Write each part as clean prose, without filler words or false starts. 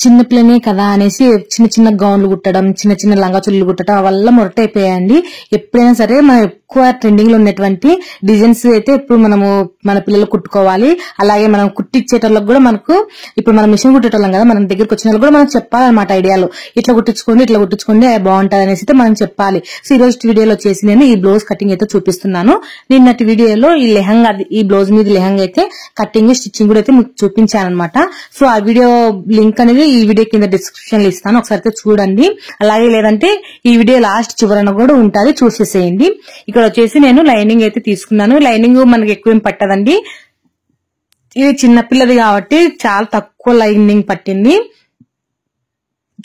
చిన్న పిల్లనే కదా అనేసి చిన్న చిన్న గౌన్లు కుట్టడం, చిన్న చిన్న లంగా చుల్లు కుట్టడం వల్ల మొరటైపోయాయండి. ఎప్పుడైనా సరే మనం ఎక్కువ ట్రెండింగ్ లో ఉన్నటువంటి డిజైన్స్ అయితే ఇప్పుడు మనము మన పిల్లలు కుట్టుకోవాలి. అలాగే మనం కుట్టించేటోళ్ళకి కూడా మనకు ఇప్పుడు మనం మిషన్ కుట్టేటోళ్ళం కదా, మన దగ్గరకు వచ్చిన వాళ్ళు కూడా మనం చెప్పాలన్నమాట ఐడియాలు. ఇట్లా కుట్టించుకోండి బాగుంటది అనేసి అయితే మనం చెప్పాలి. సో ఈ రోజు వీడియోలో వచ్చేసి నేను ఈ బ్లౌజ్ కటింగ్ అయితే చూపిస్తున్నాను. నిన్నటి వీడియోలో ఈ లెహంగా, ఈ బ్లౌజ్ మీద లెహంగా అయితే కటింగ్ స్టిచ్చింగ్ కూడా అయితే మీకు చూపించాను అనమాట. సో ఆ వీడియో లింక్ అనేది ఈ వీడియో కింద డిస్క్రిప్షన్ లో ఇస్తాను, ఒకసారి అయితే చూడండి. అలాగే లేదంటే ఈ వీడియో లాస్ట్ చివరన కూడా ఉంటుంది, చూసేసేయండి. ఇక్కడ వచ్చేసి నేను లైనింగ్ అయితే తీసుకున్నాను. లైనింగ్ మనకి ఎక్కువ ఏం పట్టదండి, ఇది చిన్నపిల్లది కాబట్టి చాలా తక్కువ లైనింగ్ పట్టింది.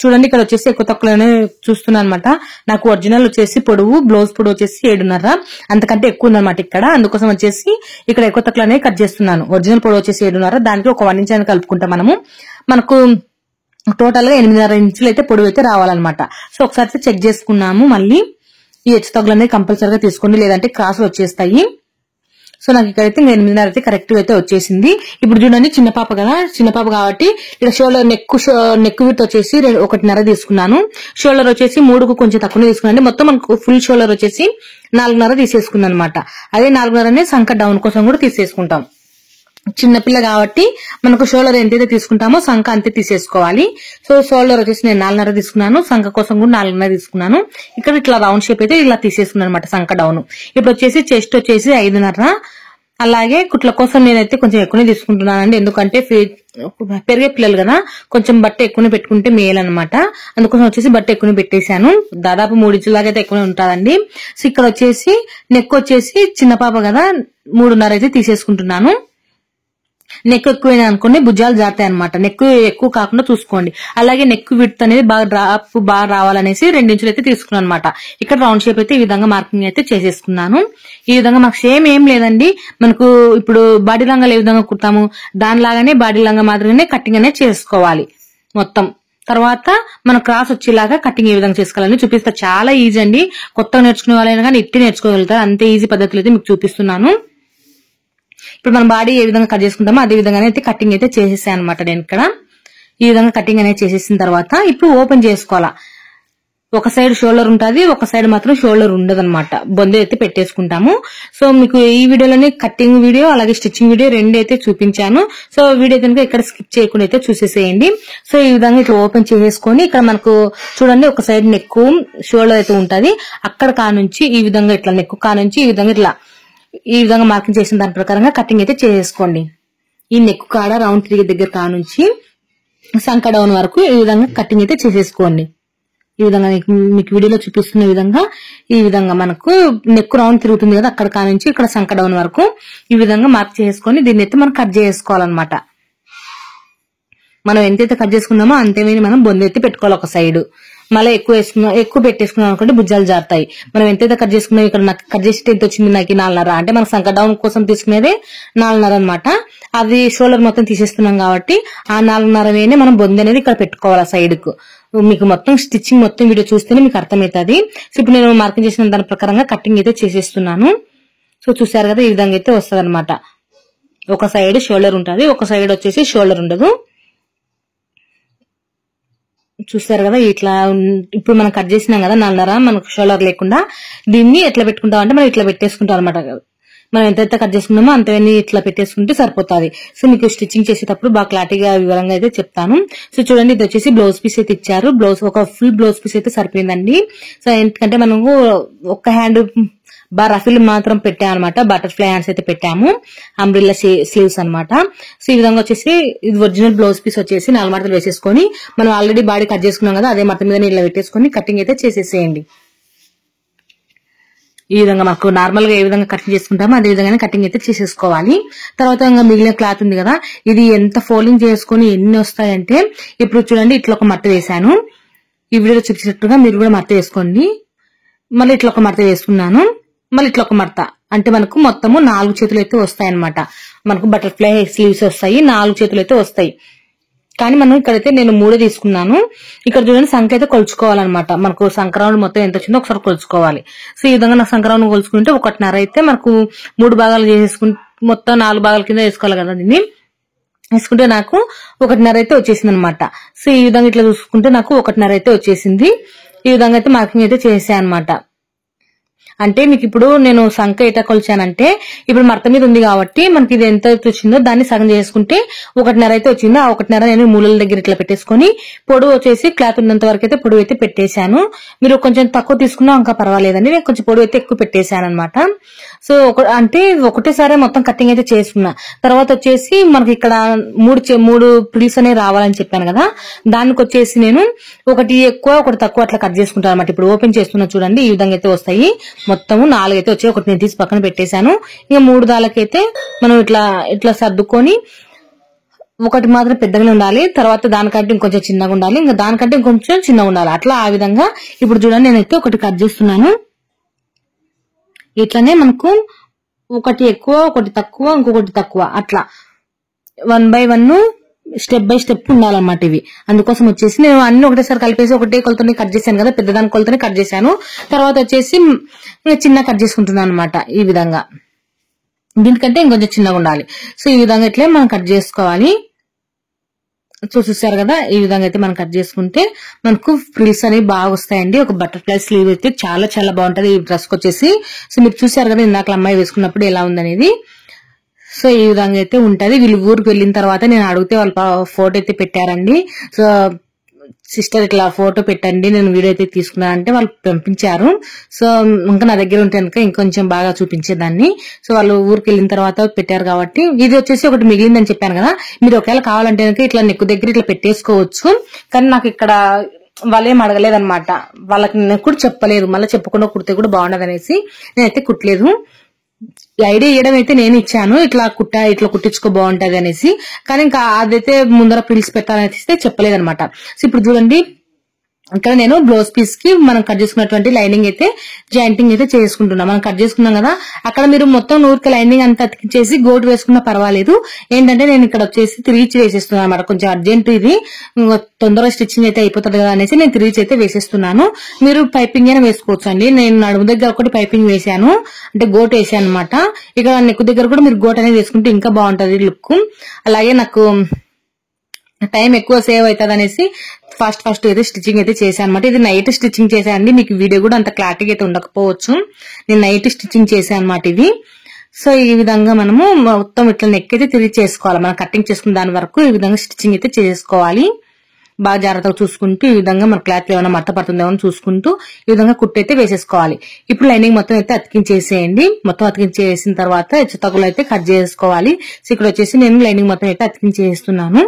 చూడండి ఇక్కడ వచ్చేసి ఎక్కువ తక్కువలోనే చూస్తున్నాను అనమాట. నాకు ఒరిజినల్ వచ్చేసి పొడవు, బ్లౌజ్ పొడవు వచ్చేసి 7.5, అంతకంటే ఎక్కువ ఉందన్నమాట ఇక్కడ. అందుకోసం వచ్చేసి ఇక్కడ ఎక్కువ తక్కువలోనే కట్ చేస్తున్నాను. ఒరిజినల్ పొడవు వచ్చేసి 7.5, దానికి ఒక 1 ఇంచ్ అని కలుపుకుంటాం మనకు టోటల్ గా 8.5 ఇంచులు అయితే పొడవు అయితే రావాలన్నమాట. సో ఒకసారి చెక్ చేసుకున్నాము. మళ్ళీ ఈ హెచ్చు తగ్గులు అనేది కంపల్సరీగా తీసుకోండి, లేదంటే క్రాసులు వచ్చేస్తాయి. సో నాకు ఇక్కడైతే 8.5 అయితే కరెక్ట్ అయితే వచ్చేసింది. ఇప్పుడు చూడండి చిన్న పాప కదా, చిన్న పాప కాబట్టి ఇక్కడ షోల్డర్ నెక్ విడ్త్ వచ్చేసి 1.5 తీసుకున్నాను. షోల్డర్ వచ్చేసి 3కు కొంచెం తక్కువ తీసుకున్నాను. మొత్తం మనకు ఫుల్ షోల్డర్ వచ్చేసి 4.5 తీసేసుకున్నాను అనమాట. అదే 4.5 సంక డౌన్ కోసం కూడా తీసేసుకుంటాం. చిన్నపిల్ల కాబట్టి మనకు షోల్డర్ ఎంతైతే తీసుకుంటామో సంక అంతే తీసేసుకోవాలి. సో షోల్డర్ వచ్చేసి నేను 4.5 తీసుకున్నాను, సంక కోసం కూడా 4.5 తీసుకున్నాను. ఇక్కడ ఇట్లా రౌండ్ షేప్ అయితే ఇలా తీసేసుకున్నాను అనమాట సంక డౌన్. ఇప్పుడు వచ్చేసి చెస్ట్ వచ్చేసి 5.5. అలాగే కుట్ల కోసం నేనైతే కొంచెం ఎక్కువనే తీసుకుంటున్నానండి, ఎందుకంటే పెరిగే పిల్లలు కదా, కొంచెం బట్ట ఎక్కువనే పెట్టుకుంటే మేలు అనమాట. అందుకోసం వచ్చేసి బట్ట ఎక్కువనే పెట్టేశాను. దాదాపు 3 ఇంచుల దాకా అయితే ఎక్కువనే ఉంటుందండి. సో ఇక్కడ వచ్చేసి నెక్ వచ్చేసి చిన్న పాప కదా 3.5 అయితే తీసేసుకుంటున్నాను. నెక్ ఎక్కువైనా అనుకోండి భుజాలు జారుతాయి అనమాట. నెక్ ఎక్కువ కాకుండా చూసుకోండి. అలాగే నెక్ విడ్త్ అనేది బాగా రావాలనేసి 2 ఇంచులు అయితే తీసుకున్నాను అనమాట. ఇక్కడ రౌండ్ షేప్ అయితే ఈ విధంగా మార్కింగ్ అయితే చేసేసుకున్నాను. ఈ విధంగా మాకు సేమ్ ఏం లేదండి, మనకు ఇప్పుడు బాడీ లంగాలు ఏ విధంగా కుడతాము దానిలాగానే బాడీ లంగా మాదిరిగానే కటింగ్ అనేది చేసుకోవాలి మొత్తం. తర్వాత మన క్రాస్ వచ్చేలాగా కటింగ్ ఏ విధంగా చేసుకోవాలని చూపిస్తా. చాలా ఈజీ అండి, కొత్తగా నేర్చుకునే వాళ్ళైనా కానీ ఇట్టి నేర్చుకోగలుగుతారు. అంతే ఈజీ పద్ధతులు అయితే మీకు చూపిస్తున్నాను. ఇప్పుడు మన బాడీ ఏ విధంగా కట్ చేసుకుంటామో అదే విధంగానే అయితే కటింగ్ అయితే చేసేసాను అనమాట. నేను ఇక్కడ ఈ విధంగా కటింగ్ అనేది చేసేసిన తర్వాత ఇప్పుడు ఓపెన్ చేసుకోవాలా. ఒక సైడ్ షోల్డర్ ఉంటుంది, ఒక సైడ్ మాత్రం షోల్డర్ ఉండదు అనమాట. బొంద అయితే పెట్టేసుకుంటాము. సో మీకు ఈ వీడియోలోనే కటింగ్ వీడియో అలాగే స్టిచ్చింగ్ వీడియో 2 అయితే చూపించాను. సో వీడియో కనుక ఇక్కడ స్కిప్ చేయకుండా అయితే చూసేసేయండి. సో ఈ విధంగా ఇట్లా ఓపెన్ చేసేసుకొని ఇక్కడ మనకు చూడండి ఒక సైడ్ నెక్ షోల్డర్ అయితే ఉంటది. అక్కడ కానుంచి ఈ విధంగా ఇట్లా నెక్ కానుంచి ఈ విధంగా మార్కింగ్ చేసిన దాని ప్రకారంగా కటింగ్ అయితే చేసేసుకోండి. ఈ నెక్ కాడ రౌండ్ తిరిగే దగ్గర కానుంచి సంక డౌన్ వరకు ఈ విధంగా కటింగ్ అయితే చేసేసుకోండి. ఈ విధంగా మీకు వీడియోలో చూపిస్తున్న విధంగా ఈ విధంగా మనకు నెక్ రౌండ్ తిరుగుతుంది కదా, అక్కడ కానుంచి ఇక్కడ సంక డౌన్ వరకు ఈ విధంగా మార్క్ చేసుకొని దీన్ని అయితే మనం కట్ చేసుకోవాలన్నమాట. మనం ఎంతైతే కట్ చేసుకున్నామో అంతేమీ మనం బొందు అయితే పెట్టుకోవాలి ఒక సైడ్. మళ్ళీ ఎక్కువ పెట్టేసుకున్నాం అనుకుంటే భుజాలు జారుతాయి. మనం ఎంతైతే కట్ చేసుకున్నాం, ఇక్కడ నాకు కట్ చేసి ఎంత వచ్చింది, నాకు 4.5 అంటే మనకు సంక డౌన్ కోసం తీసుకునేదే 4.5 అనమాట. అది షోల్డర్ మొత్తం తీసేస్తున్నాం కాబట్టి ఆ 4.5 మనం బొందు అనేది ఇక్కడ పెట్టుకోవాలి సైడ్ కు. మీకు మొత్తం స్టిచ్చింగ్ మొత్తం వీడియో చూస్తేనే మీకు అర్థమవుతుంది. సో ఇప్పుడు నేను మార్కింగ్ చేసిన దాని ప్రకారంగా కటింగ్ అయితే చేసేస్తున్నాను. సో చూసారు కదా ఈ విధంగా అయితే వస్తుంది అనమాట. ఒక సైడ్ షోల్డర్ ఉంటుంది, ఒక సైడ్ వచ్చేసి షోల్డర్ ఉండదు. చూసారు కదా ఇట్లా. ఇప్పుడు మనం కట్ చేసినాం కదా 4.5 మనకు షోల్డర్ లేకుండా, దీన్ని ఎట్లా పెట్టుకుంటాం అంటే మనం ఇట్లా పెట్టేసుకుంటాం అనమాట. మనం ఎంతైతే కట్ చేసుకున్నామో అంతవన్నీ ఇట్లా పెట్టేసుకుంటే సరిపోతుంది. సో మీకు స్టిచ్చింగ్ చేసేటప్పుడు బాగా క్లారిటీగా వివరంగా అయితే చెప్తాను. సో చూడండి ఇది వచ్చేసి బ్లౌజ్ పీస్ అయితే ఇచ్చారు. ఒక ఫుల్ బ్లౌజ్ పీస్ అయితే సరిపోయిందండి. సో ఎందుకంటే మనము ఒక్క హ్యాండ్ రఫిల్ మాత్రం పెట్టామన్నమాట. బటర్ఫ్లై హ్యాండ్స్ అయితే పెట్టాము, అంబ్రిల్లా స్లీవ్స్ అనమాట. సో ఈ విధంగా వచ్చేసి ఇది ఒరిజినల్ బ్లౌజ్ పీస్ వచ్చేసి 4 మడతలు వేసేసుకొని మనం ఆల్రెడీ బాడీ కట్ చేసుకున్నాం కదా అదే మడత మీద ఇలా పెట్టేసుకొని కటింగ్ అయితే చేసేసేయండి. ఈ విధంగా మాకు నార్మల్ గా ఏ విధంగా కటింగ్ చేసుకుంటామో అదే విధంగానే కటింగ్ అయితే చేసేసుకోవాలి. తర్వాత ఇంకా మిగిలిన క్లాత్ ఉంది కదా, ఇది ఎంత ఫోల్డింగ్ చేసుకుని ఎన్ని వస్తాయంటే ఇప్పుడు చూడండి ఇట్లా ఒక మడత వేసాను. ఈ వీడియోలో చూపించినట్టుగా మీరు కూడా మడత వేసుకోండి. మళ్ళీ ఇట్లా ఒక మడత వేసుకున్నాను, మళ్ళీ ఇట్లా ఒక మడత, అంటే మనకు మొత్తము 4 చేతులు అయితే వస్తాయి అనమాట. మనకు బటర్ఫ్లై స్లీవ్స్ వస్తాయి, 4 చేతులు అయితే వస్తాయి. కానీ మనం ఇక్కడైతే నేను 3 తీసుకున్నాను. ఇక్కడ చూడండి సంఖ్య అయితే కొలుచుకోవాలన్నమాట. మనకు సంక్రమణ మొత్తం ఎంత వచ్చిందో ఒకసారి కొలుచుకోవాలి. సో ఈ విధంగా నాకు సంక్రమణ కొలుచుకుంటే 1.5 అయితే మనకు 3 భాగాలు చేసేసుకుంటే మొత్తం 4 భాగాల కింద వేసుకోవాలి కదా దీన్ని. వేసుకుంటే నాకు 1.5 అయితే వచ్చేసింది అనమాట. సో ఈ విధంగా ఇట్లా చూసుకుంటే నాకు 1.5 అయితే వచ్చేసింది. ఈ విధంగా అయితే మార్కింగ్ అయితే చేసాను అనమాట. అంటే మీకు ఇప్పుడు నేను సంఖ ఎట్లా కొలిచానంటే, ఇప్పుడు మడత మీద ఉంది కాబట్టి మనకి ఇది ఎంత వచ్చిందో దాన్ని సగం చేసుకుంటే 1.5 అయితే వచ్చింది. ఆ 1.5 నేను మూలల దగ్గర ఇట్లా పెట్టేసుకొని పొడవు వచ్చేసి క్లాత్ ఉన్నంత వరకు అయితే పొడవు అయితే పెట్టేశాను. మీరు కొంచెం తక్కువ తీసుకున్నా ఇంకా పర్వాలేదండి, నేను కొంచెం పొడవు అయితే ఎక్కువ పెట్టేశాను అనమాట. సో అంటే ఒకటేసారి మొత్తం కటింగ్ అయితే చేసుకున్నా. తర్వాత వచ్చేసి మనకి ఇక్కడ మూడు ప్రిల్స్ అనేవి రావాలని చెప్పాను కదా, దానికి వచ్చేసి నేను ఒకటి ఎక్కువ ఒకటి తక్కువ అట్లా కట్ చేసుకుంటాను అనమాట. ఇప్పుడు ఓపెన్ చేస్తున్నా చూడండి, ఈ విధంగా అయితే వస్తాయి. మొత్తము 4 అయితే వచ్చాయి. ఒకటి నేను తీసి పక్కన పెట్టేశాను. ఇంకా 3 దాలకైతే మనం ఇట్లా సర్దుకొని, ఒకటి మాత్రం పెద్దగానే ఉండాలి, తర్వాత దానికంటే ఇంకొంచెం చిన్నగా ఉండాలి, ఇంకా దానికంటే ఇంకొంచెం చిన్నగా ఉండాలి, అట్లా ఆ విధంగా. ఇప్పుడు చూడండి నేనైతే ఒకటి కట్ చేస్తున్నాను. ఇట్లనే మనకు ఒకటి ఎక్కువ ఒకటి తక్కువ ఇంకొకటి తక్కువ అట్లా 1 by 1 స్టెప్ బై స్టెప్ ఉండాలన్నమాట ఇవి. అందుకోసం వచ్చేసి నేను అన్ని ఒకటేసారి కలిపేసి ఒకటే కొలతని కట్ చేశాను కదా, పెద్దదాని కొలతని కట్ చేశాను. తర్వాత వచ్చేసి చిన్న కట్ చేసుకుంటున్నాను అనమాట. ఈ విధంగా దీనికంటే ఇంకొంచెం చిన్నగా ఉండాలి. సో ఈ విధంగా ఇట్లే మనం కట్ చేసుకోవాలి. చూసారు కదా, ఈ విధంగా అయితే మనం కట్ చేసుకుంటే మనకు ఫ్రిల్స్ అనేవి బాగా వస్తాయండి. ఒక బటర్ఫ్లై స్లీవ్ అయితే చాలా చాలా బాగుంటది ఈ డ్రెస్ కి వచ్చేసి. సో మీరు చూసారు కదా ఇందాక అమ్మాయి వేసుకున్నప్పుడు ఎలా ఉందనేది. సో ఈ విధంగా అయితే ఉంటది. వీళ్ళు ఊరికి వెళ్ళిన తర్వాత నేను అడిగితే వాళ్ళు ఫోటో అయితే పెట్టారండి. సో సిస్టర్ ఇట్లా ఫోటో పెట్టండి, నేను వీడియో అయితే తీసుకున్నాను అంటే వాళ్ళు పంపించారు. సో ఇంకా నా దగ్గర ఉంటే కనుక ఇంకొంచెం బాగా చూపించేదాన్ని. సో వాళ్ళు ఊరికి వెళ్ళిన తర్వాత పెట్టారు కాబట్టి. ఇది వచ్చేసి ఒకటి మిగిలిందని చెప్పాను కదా, మీరు ఒకవేళ కావాలంటే కనుక ఇట్లా నెక్కు దగ్గర ఇట్లా పెట్టేసుకోవచ్చు. కానీ నాకు ఇక్కడ వాళ్ళేం అడగలేదన్నమాట, వాళ్ళకి నేను కూడా చెప్పలేదు, మళ్ళీ చెప్పకుండా కుడితే కూడా బాగుండదు అనేసి నేనైతే కుట్టలేదు. ఐడియా ఇవ్వడం అయితే నేను ఇచ్చాను, ఇట్లా కుట్టించుకో బాగుంటది అనేసి. కానీ ఇంకా అదైతే ముందర పిలిచి పెట్టాలనేసి చెప్పలేదన్నమాట. సో ఇప్పుడు చూడండి ఇక్కడ నేను బ్లౌజ్ పీస్ కి మనం కట్ చేసుకున్నటువంటి లైనింగ్ అయితే జాయింటింగ్ అయితే చేసుకుంటున్నాం. మనం కట్ చేసుకున్నాం కదా, అక్కడ మీరు మొత్తం నూరికి లైనింగ్ అంతా అతికించేసి గోటు వేసుకున్నా పర్వాలేదు. ఏంటంటే నేను ఇక్కడ వచ్చేసి 3 వేసేస్తున్నాను అనమాట. కొంచెం అర్జెంట్, ఇది తొందరగా స్టిచ్చింగ్ అయితే అయిపోతుంది కదా అనేసి నేను 3 అయితే వేసేస్తున్నాను. మీరు పైపింగ్ అయినా వేసుకోవచ్చు అండి. నేను నడుము దగ్గర ఒకటి పైపింగ్ వేసాను, అంటే గోటు వేసాను అనమాట. ఇక్కడ నెక్ దగ్గర కూడా మీరు గోటు అనేది వేసుకుంటే ఇంకా బాగుంటది లుక్. అలాగే నాకు టైం ఎక్కువ సేవ్ అవుతుంది అనేసి ఫాస్ట్ అయితే స్టిచ్చింగ్ అయితే చేశాను అనమాట. ఇది నైట్ స్టిచ్చింగ్ చేశానండి. మీకు వీడియో కూడా అంత క్లారిటీగా అయితే ఉండకపోవచ్చు, నేను నైట్ స్టిచ్చింగ్ చేశాను అనమాట ఇది. సో ఈ విధంగా మనము మొత్తం ఇట్లా నెక్ అయితే తిరిగి చేసుకోవాలి. మనం కటింగ్ చేసుకున్న దాని వరకు ఈ విధంగా స్టిచ్చింగ్ అయితే చేసుకోవాలి. బాగా జాగ్రత్తగా చూసుకుంటూ ఈ విధంగా మన క్లాత్ ఏమైనా మడత పడుతుందేమో అని చూసుకుంటూ ఈ విధంగా కుట్టు అయితే వేసేసుకోవాలి. ఇప్పుడు లైనింగ్ మొత్తం అయితే అతికించేసేయండి. మొత్తం అతికించేసిన తర్వాత హెచ్చుతగ్గులు అయితే కట్ చేసుకోవాలి. సో ఇక్కడ వచ్చేసి నేను లైనింగ్ మొత్తం అయితే అతికించేస్తున్నాను.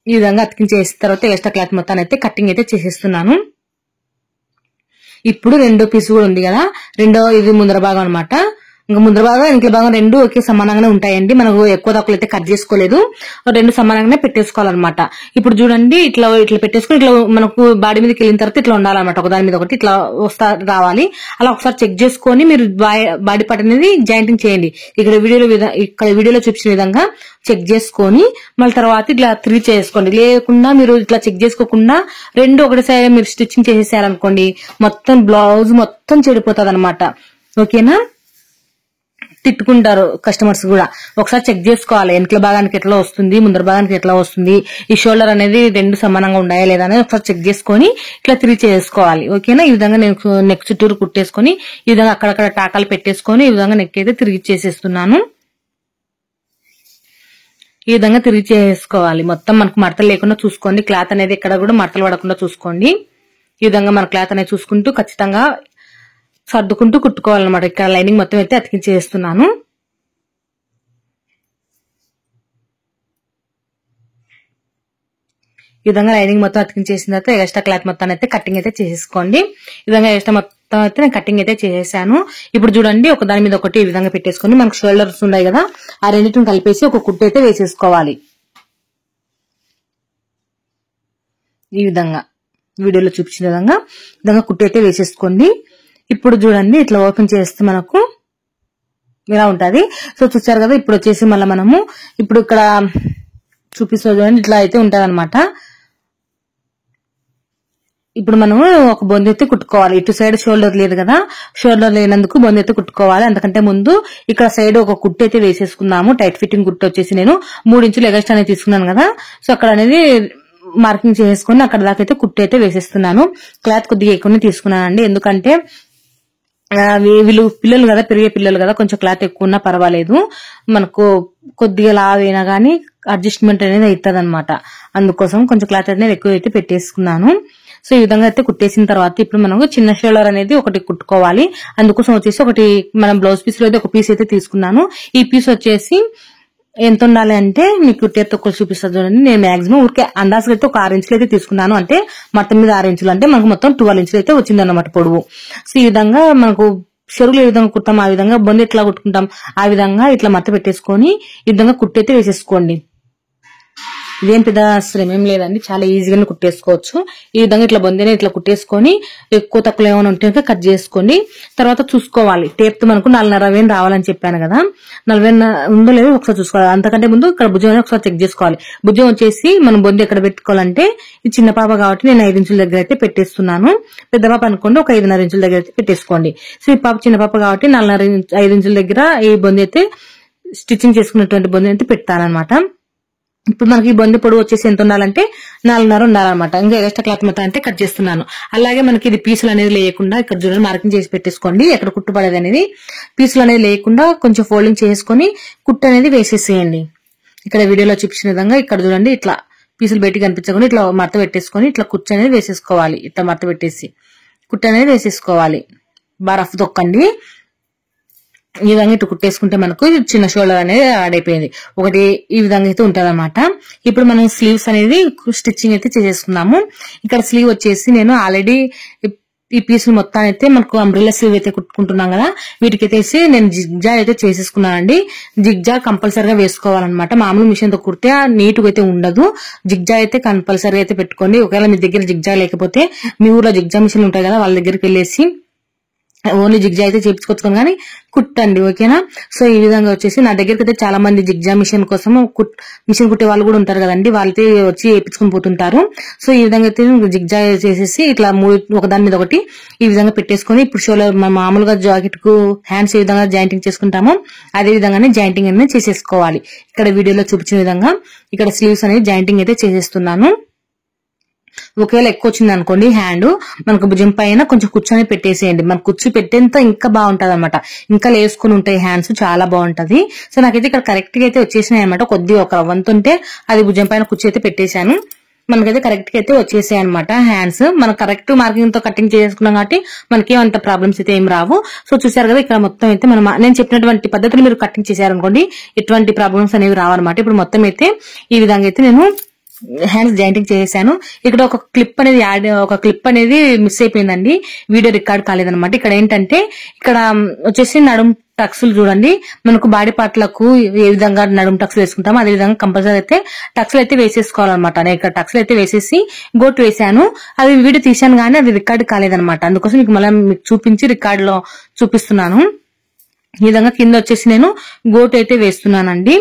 ఈ విధంగా అతికించేసిన తర్వాత ఎక్స్ట్రా క్లాత్ మొత్తాన్ని అయితే కటింగ్ అయితే చేసేస్తున్నాను. ఇప్పుడు రెండో పీస్ కూడా ఉంది కదా, ఇది ముందర భాగం అనమాట. ఇంకా ముందర భాగం వెనకల భాగం రెండు ఒకే సమానంగానే ఉంటాయండి. మనకు ఎక్కువ తక్కువ అయితే కట్ చేసుకోలేదు, రెండు సమానంగానే పెట్టేసుకోవాలన్నమాట. ఇప్పుడు చూడండి ఇట్లా పెట్టేసుకుని ఇట్లా మనకు బాడీ మీదకి వెళ్ళిన తర్వాత ఇట్లా ఉండాలన్నమాట. ఒకదాని మీద ఒకటి ఇట్లా రావాలి. అలా ఒకసారి చెక్ చేసుకొని మీరు బాడీ పార్ట్ అనేది జాయింటింగ్ చేయండి. ఇక్కడ వీడియోలో చూపించిన విధంగా చెక్ చేసుకొని మళ్ళీ తర్వాత ఇట్లా 3 చేసుకోండి. లేకుండా మీరు ఇట్లా చెక్ చేసుకోకుండా రెండు ఒకటిసారి మీరు స్టిచ్చింగ్ చేసేసారనుకోండి, మొత్తం బ్లౌజ్ మొత్తం చెడిపోతుంది అనమాట. ఓకేనా, తిట్టుకుంటారు కస్టమర్స్ కూడా. ఒకసారి చెక్ చేసుకోవాలి వెనకల భాగానికి ఎట్లా వస్తుంది, ముందర భాగానికి ఎట్లా వస్తుంది, ఈ షోల్డర్ అనేది రెండు సమానంగా ఉన్నాయా లేదా అనేది ఒకసారి చెక్ చేసుకొని ఇట్లా 3 చేసుకోవాలి. ఓకేనా, ఈ విధంగా నేను నెక్ చుట్టూరు కుట్టేసుకొని ఈ విధంగా అక్కడక్కడ టాకాలు పెట్టేసుకొని ఈ విధంగా నెక్ అయితే తిరిగి చేసేస్తున్నాను. ఈ విధంగా తిరిగి చేసుకోవాలి. మొత్తం మనకు మడతలు లేకుండా చూసుకోండి, క్లాత్ అనేది ఎక్కడ కూడా మడతలు పడకుండా చూసుకోండి. ఈ విధంగా మన క్లాత్ అనేది చూసుకుంటూ ఖచ్చితంగా సర్దుకుంటూ కుట్టుకోవాలన్నమాట. ఇక్కడ లైనింగ్ మొత్తం అయితే అతికించేస్తున్నాను. ఈ విధంగా లైనింగ్ మొత్తం అతికించేసిన తర్వాత ఎక్స్ట్రా క్లాత్ మొత్తాన్ని అయితే కటింగ్ అయితే చేసేసుకోండి. ఈ విధంగా ఎక్స్ట్రా మొత్తం అయితే నేను కటింగ్ అయితే చేసేసాను. ఇప్పుడు చూడండి ఒక దాని మీద ఒకటి ఈ విధంగా పెట్టేసుకొని మనకు షోల్డర్స్ ఉన్నాయి కదా, ఆ రెండింటిని కలిపేసి ఒక కుట్టు అయితే వేసేసుకోవాలి. ఈ విధంగా వీడియోలో చూపించిన విధంగా కుట్టు అయితే వేసేసుకోండి. ఇప్పుడు చూడండి ఇట్లా ఓపెన్ చేస్తే మనకు ఇలా ఉంటది. సో చూసారు కదా, ఇప్పుడు వచ్చేసి మళ్ళీ మనము ఇప్పుడు ఇక్కడ చూపిస్తా చూడండి, ఇట్లా అయితే ఉంటది అనమాట. ఇప్పుడు మనం ఒక బొందు అయితే కుట్టుకోవాలి. ఇటు సైడ్ షోల్డర్ లేదు కదా, షోల్డర్ లేనందుకు బొందు అయితే కుట్టుకోవాలి. అంతకంటే ముందు ఇక్కడ సైడ్ ఒక కుట్టు అయితే వేసేసుకుందాము. టైట్ ఫిట్టింగ్ కుట్టు వచ్చేసి నేను 3 ఇంచులు ఎగస్ట్రా అనేది తీసుకున్నాను కదా, సో అక్కడ అనేది మార్కింగ్ చేసుకుని అక్కడ దాకా అయితే కుట్టు అయితే వేసేస్తున్నాను. క్లాత్ కొద్దిగా ఎక్కువనే తీసుకున్నానండి, ఎందుకంటే వీళ్ళు పిల్లలు కదా, పెరిగే పిల్లలు కదా, కొంచెం క్లాత్ ఎక్కువ ఉన్నా పర్వాలేదు, మనకు కొద్దిగా లావైనా గానీ అడ్జస్ట్మెంట్ అనేది అవుతుంది అనమాట. అందుకోసం కొంచెం క్లాత్ అనేది ఎక్కువ అయితే పెట్టేసుకున్నాను. సో ఈ విధంగా అయితే కుట్టేసిన తర్వాత ఇప్పుడు మనం చిన్న షోల్డర్ అనేది ఒకటి కుట్టుకోవాలి. అందుకోసం వచ్చేసి ఒకటి మనం బ్లౌజ్ పీస్ లో అయితే ఒక పీస్ అయితే తీసుకున్నాను. ఈ పీస్ వచ్చేసి ఎంత ఉండాలి అంటే మీకు టేప్ తో చూపిస్తా చూడండి. నేను మాక్సిమం ఊరికే అందాజుగా అయితే ఒక 6 ఇంచులు అయితే తీసుకున్నాను. అంటే మొత్తం మీద 6 ఇంచులు అంటే మనకు మొత్తం 12 ఇంచులు అయితే వచ్చింది అన్నమాట పొడవు. సో ఈ విధంగా మనకు చెరువులు ఏ విధంగా కుడతాం, ఆ విధంగా బొందు ఎట్లా కుట్టుకుంటాం ఆ విధంగా ఇట్లా మడత పెట్టేసుకొని ఈ విధంగా కుట్టైతే వేసేసుకోండి. ఇదేం పెద్ద శ్రమ ఏం లేదండి, చాలా ఈజీగానే కుట్టేసుకోవచ్చు. ఈ విధంగా ఇట్లా బొందిని ఇట్లా కుట్టేసుకొని ఎక్కువ తక్కువ ఏమైనా ఉంటే కట్ చేసుకోండి. తర్వాత చూసుకోవాలి, టేప్ తో మనకు 4.5 రావాలని చెప్పాను కదా, 40 ఉందో లేదో ఒకసారి చూసుకోవాలి. అంతకంటే ముందు ఇక్కడ భుజం అనేది ఒకసారి చెక్ చేసుకోవాలి. భుజం వచ్చేసి మనం బొంది ఎక్కడ పెట్టుకోవాలంటే, ఈ చిన్న పాప కాబట్టి నేను 5 ఇంచుల దగ్గర అయితే పెట్టేస్తున్నాను. పెద్ద పాప అనుకోండి ఒక 5.5 ఇంచుల దగ్గర అయితే పెట్టేసుకోండి. సో ఈ పాప చిన్న పాప కాబట్టి 5 ఇంచుల దగ్గర ఈ బొంది అయితే స్టిచ్చింగ్ చేసుకున్నటువంటి బొంది అయితే పెడతానమాట. ఇప్పుడు మనకి ఈ బొంది పొడవు వచ్చేసి ఎంత ఉండాలంటే 4.5 ఉండాలన్నమాట. ఇంకా ఎక్స్ట్రా క్లాత్ మొత్తం అంటే కట్ చేస్తున్నాను. అలాగే మనకి ఇది పీసులు అనేది లేకుండా ఇక్కడ చూడండి మార్కింగ్ చేసి పెట్టేసుకోండి. ఎక్కడ కుట్టుపడేది అనేది పీసులు అనేది లేకుండా కొంచెం ఫోల్డింగ్ చేసుకొని కుట్టు అనేది వేసేసేయండి. ఇక్కడ వీడియోలో చూపించిన విధంగా ఇక్కడ చూడండి ఇట్లా పీసులు బయటికి కనిపించకుండా ఇట్లా మడత పెట్టేసుకొని ఇట్లా కుచ్చు అనేది వేసేసుకోవాలి. ఇట్లా మడత పెట్టేసి కుట్టు అనేది వేసేసుకోవాలి. బాగా రఫ్ తొక్కండి. ఈ విధంగా ఇటు కుట్టేసుకుంటే మనకు చిన్న షోల్డర్ అనేది యాడ్ అయిపోయింది. ఒకటి ఈ విధంగా అయితే ఉంటది అనమాట. ఇప్పుడు మనం స్లీవ్స్ అనేది స్టిచ్చింగ్ అయితే చేసేసుకున్నాము. ఇక్కడ స్లీవ్ వచ్చేసి నేను ఆల్రెడీ ఈ పీసులు మొత్తం అయితే మనకు అంబ్రెల్లా స్లీవ్ అయితే కుట్టుకుంటున్నాం కదా, వీటికైతే నేను జిగ్జాగ్ అయితే చేసేసుకున్నానండి. జిగ్జాగ్ కంపల్సరీగా వేసుకోవాలన్నమాట. మామూలు మిషన్ తో కుడితే నీట్ గా అయితే ఉండదు. జిగ్జాగ్ అయితే కంపల్సరీగా అయితే పెట్టుకోండి. ఒకవేళ మీ దగ్గర జిగ్జాగ్ లేకపోతే మీ ఊర్లో జిగ్జాగ్ మిషన్ ఉంటాయి కదా, వాళ్ళ దగ్గరికి వెళ్ళేసి ఓన్లీ జిగ్జాగ్ అయితే చేపించుకోవచ్చు కానీ కుట్టండి, ఓకేనా. సో ఈ విధంగా వచ్చేసి నా దగ్గరికి అయితే చాలా మంది జిగ్జాగ్ మిషన్ కోసం మిషన్ కుట్టే వాళ్ళు కూడా ఉంటారు కదండి, వాళ్ళైతే వచ్చి వేయించుకుని పోతుంటారు. సో ఈ విధంగా అయితే జిగ్జాగ్ చేసేసి ఇట్లా ఒకదాని మీద ఒకటి ఈ విధంగా పెట్టేసుకొని ఇప్పుడు షోల్డర్ మామూలుగా జాకెట్ కు హ్యాండ్స్ ఏ విధంగా జాయింటింగ్ చేసుకుంటామో అదే విధంగానే జాయింటింగ్ అనేది చేసేసుకోవాలి. ఇక్కడ వీడియోలో చూపించిన విధంగా ఇక్కడ స్లీవ్స్ అనేది జాయింటింగ్ అయితే చేసేస్తున్నాను. ఒకవేళ ఎక్కువ వచ్చింది అనుకోండి హ్యాండ్, మనకు భుజం పైన కొంచెం కూర్చొని పెట్టేసేయండి. మనకు కుర్చీ పెట్టేంత ఇంకా బాగుంటది అనమాట. ఇంకా లేసుకుని ఉంటాయి హ్యాండ్స్, చాలా బాగుంటది. సో నాకైతే ఇక్కడ కరెక్ట్ గా అయితే వచ్చేసినాయి అనమాట. కొద్దిగా ఒక వంతుంటే అది భుజం పైన కుర్చీ అయితే పెట్టేశాను. మనకైతే కరెక్ట్ గా అయితే వచ్చేసాయి అనమాట హ్యాండ్స్. మనం కరెక్ట్ మార్కింగ్ తో కటింగ్ చేసుకున్నాం కాబట్టి మనకేమంత ప్రాబ్లమ్స్ అయితే ఏం రావు. సో చూసారు కదా ఇక్కడ మొత్తం అయితే నేను చెప్పినటువంటి పద్ధతిలో మీరు కటింగ్ చేశారనుకోండి ఎటువంటి ప్రాబ్లమ్స్ అనేవి రావన్నమాట. ఇప్పుడు మొత్తం అయితే ఈ విధంగా అయితే నేను హ్యాండ్స్ జాయింటింగ్ చేశాను. ఇక్కడ ఒక క్లిప్ అనేది మిస్ అయిపోయిందండి, వీడియో రికార్డ్ కాలేదన్నమాట. ఇక్కడ ఏంటంటే ఇక్కడ వచ్చేసి నడుం టక్స్లు చూడండి, మనకు బాడీ పార్ట్లకు ఏ విధంగా నడుం టక్స్లు వేసుకుంటామో అదే విధంగా కంపల్సరీ అయితే టక్స్లు అయితే వేసేసుకోవాలన్నమాట. నేను ఇక్కడ టక్స్లు అయితే వేసేసి గోటు వేసాను. అది వీడియో తీసాను కానీ అది రికార్డ్ కాలేదన్నమాట. అందుకోసం మీకు చూపించి రికార్డ్ లో చూపిస్తున్నాను. ఈ విధంగా కింద వచ్చేసి నేను గోటు అయితే వేస్తున్నానండి.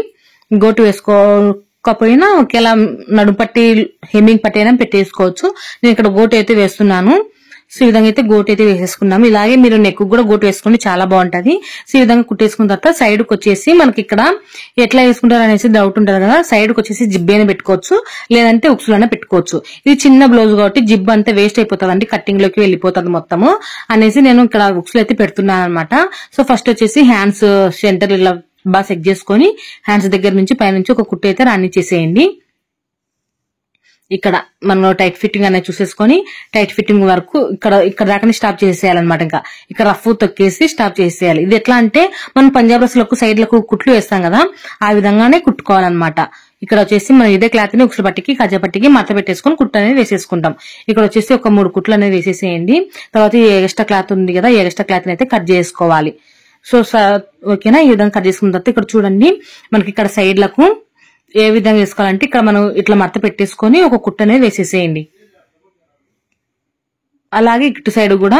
గోటు వేసుకోకపోయినా ఒకేలా నడుం పట్టి హెమ్మింగ్ పట్టి అయినా పెట్టేసుకోవచ్చు. నేను ఇక్కడ గోటు అయితే వేస్తున్నాను. సో ఈ విధంగా అయితే గోటు అయితే వేసేసుకున్నాము. ఇలాగే మీరు నెక్ కూడా గోటు వేసుకోండి, చాలా బాగుంటది. సో ఈ విధంగా కుట్టేసుకున్న తర్వాత సైడ్ కు వచ్చేసి మనకి ఇక్కడ ఎట్లా వేసుకుంటారు అనేసి డౌట్ ఉంటుంది కదా, సైడ్ కు వచ్చేసి జిబ్ అయినా పెట్టుకోవచ్చు, లేదంటే ఉక్సులైనా పెట్టుకోవచ్చు. ఇది చిన్న బ్లౌజ్ కాబట్టి జిబ్ అంతా వేస్ట్ అయిపోతుంది అండి, కట్టింగ్ లోకి వెళ్ళిపోతుంది మొత్తము అనేసి నేను ఇక్కడ ఉక్సులు అయితే పెడుతున్నాను అనమాట. సో ఫస్ట్ వచ్చేసి హ్యాండ్స్ సెంటర్ ఇలా బాగా సెట్ చేసుకొని హ్యాండ్స్ దగ్గర నుంచి పైనుంచి ఒక కుట్టు అయితే రానిచ్చేసేయండి. ఇక్కడ మనం టైట్ ఫిట్టింగ్ అనేది చూసేసుకొని టైట్ ఫిట్టింగ్ వరకు ఇక్కడ దాకానే స్టాప్ చేసేయాలన్నమాట. ఇంకా ఇక్కడ రఫ్ తొక్కేసి స్టాప్ చేసేయాలి. ఇది ఎట్లా అంటే మనం పంజాబ్ డ్రెస్లకు సైడ్లకు కుట్లు వేస్తాం కదా, ఆ విధంగానే కుట్టుకోవాలన్నమాట. ఇక్కడ వచ్చేసి మనం ఇదే క్లాత్ ని ఉక్సుల పట్టికి కజ్జా పట్టికి మడత పెట్టేసుకొని కుట్టు అనేది వేసేసుకుంటాం. ఇక్కడ వచ్చేసి ఒక 3 కుట్లు అనేది వేసేసేయండి. తర్వాత ఈ ఎక్స్ట్రా క్లాత్ ఉంది కదా, ఈ ఎక్స్ట్రా క్లాత్ ని అయితే కట్ చేసుకోవాలి. సో ఓకేనా, ఈ విధంగా కట్ చేసుకున్న తర్వాత ఇక్కడ చూడండి మనకి ఇక్కడ సైడ్లకు ఏ విధంగా వేసుకోవాలంటే ఇక్కడ మనం ఇట్లా మడత పెట్టేసుకొని ఒక కుట్టు అనేది వేసేసేయండి. అలాగే ఇటు సైడ్ కూడా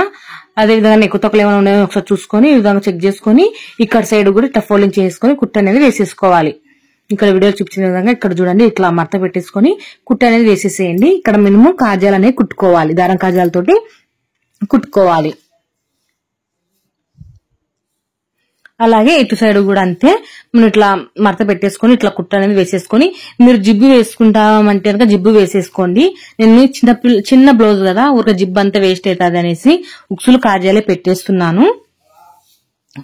అదే విధంగా నెక్కు తొక్కలు ఏమైనా ఉన్నాయో ఒకసారి చూసుకొని ఈ విధంగా చెక్ చేసుకొని ఇక్కడ సైడ్ కూడా ఇట్లా ఫోల్డింగ్ చేసుకొని కుట్టు అనేది వేసేసుకోవాలి. ఇక్కడ వీడియో చూపించిన విధంగా ఇక్కడ చూడండి ఇట్లా మడత పెట్టేసుకొని కుట్టు అనేది వేసేసేయండి. ఇక్కడ మినిమం కాజాలు అనేవి కుట్టుకోవాలి, దారం కాజాలతోటి కుట్టుకోవాలి. అలాగే ఇటు సైడ్ కూడా అంతే, మనం ఇట్లా మడత పెట్టేసుకొని ఇట్లా కుట్టు అనేది వేసేసుకొని, మీరు జిబ్బు వేసుకుంటామంటే కనుక జిబ్బు వేసేసుకోండి. నేను చిన్న బ్లౌజ్ కదా, ఒక జిబ్బు అంతా వేస్ట్ అవుతుంది అనేసి ఉక్సులు కాజాలే పెట్టేస్తున్నాను.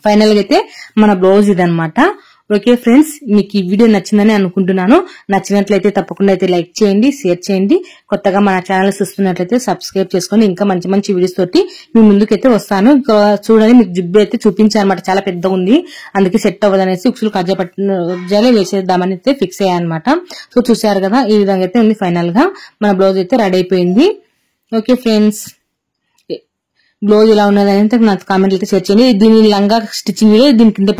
ఫైనల్ గా అయితే మన బ్లౌజ్ ఇదనమాట. ఓకే ఫ్రెండ్స్, మీకు ఈ వీడియో నచ్చిందని అనుకుంటున్నాను. నచ్చినట్లయితే తప్పకుండా అయితే లైక్ చేయండి, షేర్ చేయండి. కొత్తగా మన ఛానల్ చూస్తున్నట్లయితే సబ్స్క్రైబ్ చేసుకొని ఇంకా మంచి మంచి వీడియోస్ తోటి మీ ముందుకైతే వస్తాను. ఇంకా చూడండి, మీకు జిబ్బు అయితే చూపించాను అనమాట, చాలా పెద్దగా ఉంది, అందుకే సెట్ అవ్వదు అనేసి ఉక్సులు కజ్జాలే వేసేద్దామని అయితే ఫిక్స్ అయ్యా అనమాట. సో చూసారు కదా, ఈ విధంగా అయితే ఉంది. ఫైనల్ గా మన బ్లౌజ్ అయితే రెడీ అయిపోయింది. ఓకే ఫ్రెండ్స్, బ్లౌజ్ ఇలా ఉన్నది అనేది నాకు కామెంట్ అయితే షేర్ చేయండి. దీని లంగా స్టిచ్చింగ్ వీడియో దీని కింద